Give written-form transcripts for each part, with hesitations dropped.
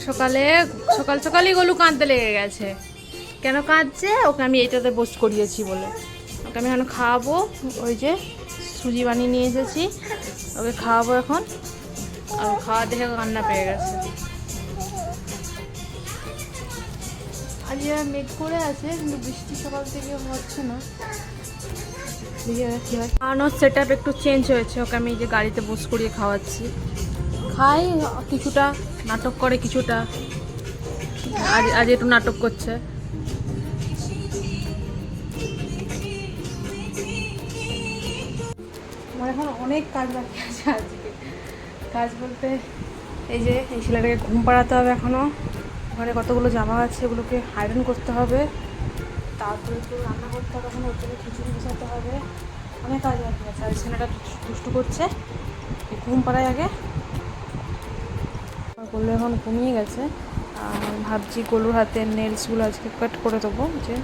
সকালে সকাল সকালই গলু কাঁদতে লেগে গেছে। কেন কাঁদছে? ওকে আমি এইটাতে বসে করিয়েছি বলে। ওকে আমি এখন খাওয়াবো। ওই যে সুজি বানিয়ে নিয়ে এসেছি, ওকে খাওয়াবো এখন। আর খাওয়া দেখে কান্না পেয়ে গেছে। আজ মেঘ করে আছে, কিন্তু বৃষ্টি সকাল থেকে হচ্ছে না। কী হয়, খাওয়ানোর সেট আপ একটু চেঞ্জ হয়েছে। ওকে আমি এই যে গাড়িতে বস করিয়ে খাওয়াচ্ছি। খাই কিছুটা, নাটক করে কিছুটা। আজ আজ একটু নাটক করছে। আমার এখন অনেক কাজ বাকি আছে আজকে। কাজ বলতে এই যে এই ছেলেটাকে ঘুম পাড়াতে হবে এখনও। ঘরে কতগুলো জামা আছে, ওগুলোকে আয়রন করতে হবে। তারপরে একটু রান্না করতে হবে, এখন ওর জন্য খিচুড়ি বসাতে হবে। অনেক কাজ বাকি আছে। আর ছেলেটা দুষ্টু করছে, ঘুম পাড়ায় আগে। গোলু এখন ঘুমিয়ে গেছে। আর ভাবছি গোলুর হাতের নেলসগুলো আজকে কাট করে দেবো, যে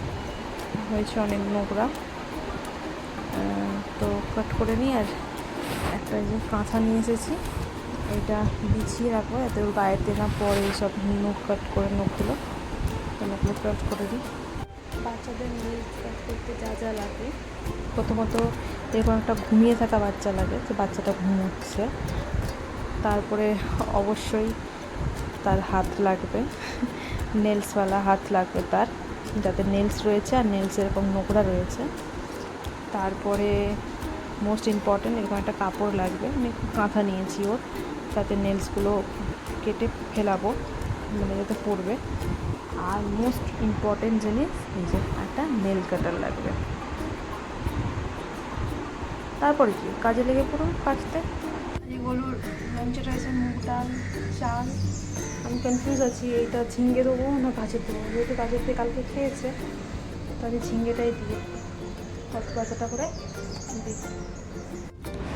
হয়েছে অনেক নোংরা। তো কাট করে নিই। আর একটা যে কাঁথা নিয়ে এসেছি, এটা বিছিয়ে রাখবো যাতে ওর গায়েতে না পরে সব নখ কাট করে নখগুলো। তো নখগুলো কাট করে দিই। বাচ্চাদের নেলস কাট করতে যা যা লাগে, প্রথমত এরকম একটা ঘুমিয়ে থাকা বাচ্চা লাগে, যে বাচ্চাটা ঘুমোচ্ছে। তারপরে অবশ্যই তার হাত লাগবে, নেলসওয়ালা হাত লাগবে তার, যাতে নেলস রয়েছে আর নেলস এরকম নোংরা রয়েছে। তারপরে মোস্ট ইম্পর্ট্যান্ট এরকম একটা কাপড় লাগবে। আমি কাঁথা নিয়েছি ওর, যাতে নেলসগুলো কেটে ফেলাবো, মানে যাতে পড়বে। আর মোস্ট ইম্পর্ট্যান্ট জিনিস এই যে একটা নেল কাটার লাগবে। তারপরে কি কাজে লেগে পড়ুন কাটতে। এগুলোর লাঞ্চে রয়েছে মুগ ডাল, চাল। আমি কনফিউজ আছি, এইটা ঝিঙ্গে দেবো না গাছের দেবো। যেহেতু গাছের দিয়ে কালকে খেয়েছে, তাহলে ঝিঙ্গেটাই দিয়ে বাচ্চাটা করে দিই।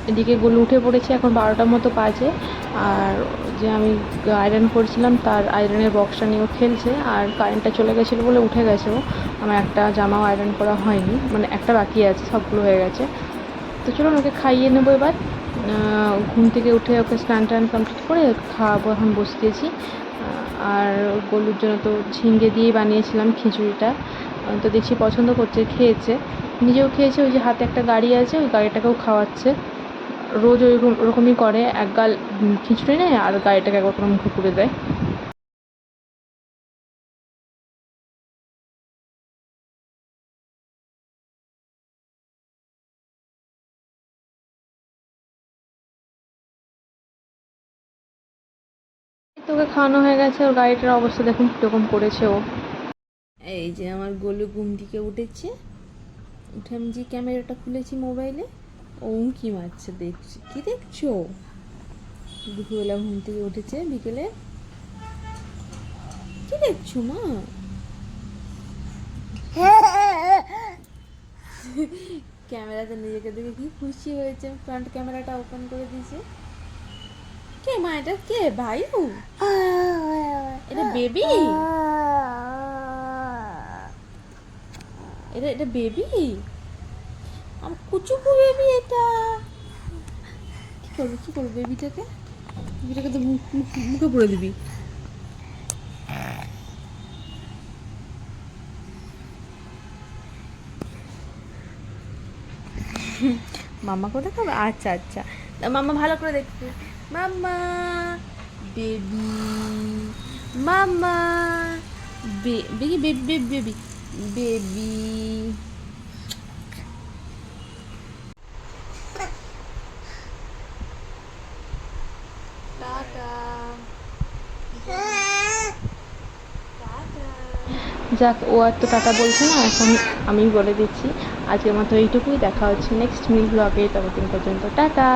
এদিকে গোলু উঠে পড়েছে, এখন 12টার মতো বাজে। আর যে আমি আয়রন করছিলাম তার আয়রনের বক্সটা নিয়েও খেলছে। আর কারেন্টটা চলে গেছিলো বলে উঠে গেছে ও। আমার একটা জামাও আয়রন করা হয়নি, মানে একটা বাকি আছে, সবগুলো হয়ে গেছে। তো চলুন ওকে খাইয়ে নেবো এবার। ঘুম থেকে উঠে ওকে স্নান টান কমপ্লিট করে খাওয়াবো, এখন বসিয়েছি। আর গোলুর জন্য তো ঝিঙ্গে দিয়েই বানিয়েছিলাম খিচুড়িটা। তো দেখছি পছন্দ করছে, খেয়েছে, নিজেও খেয়েছে। ওই যে হাতে একটা গাড়ি আছে, ওই গাড়িটাকেও খাওয়াচ্ছে। রোজ ওরকমই করে, এক গাল খিচুড়ি নেয় আর গাড়িটাকে একবার মুখে পুড়ে দেয়। তোকে খাওয়ানো হয়ে গেছে, ওর গাড়িটার অবস্থা দেখুন কীরকম করেছে ও। এই যে আমার গোলু ঘুম থেকে উঠেছে। উঠে আমি যে ক্যামেরাটা খুলেছি মোবাইলে, ও উঁকি মারছে। দেখছি কি দেখছো? দুপুরবেলা ঘুম থেকে উঠেছে, বিকেলে। কি দেখছো মা? ক্যামেরাতে নিজেকে দেখে কি খুশি হয়েছে, ফ্রন্ট ক্যামেরাটা ওপেন করে দিয়েছে। কে মা? এটা কে? ভাইউ? এটা বেবি? এটা এটা বেবি? আমার কুচুকু বেবি এটা। কি করবো বেবিটাকে? বেবিটাকে তো মুখে পুরে দিবি। মাম্মা করে দেখাবো? আচ্ছা আচ্ছা, মাম্মা ভালো করে দেখবে। মাম্মা বেবি, মাম্মা baby baby baby baby baby. যাক, ও আর তো টাটা বলছে না, এখন আমি বলে দিচ্ছি। আজকের মতো এইটুকুই, দেখা হচ্ছে নেক্সট মিল ব্লগে। ততদিন পর্যন্ত টাটা।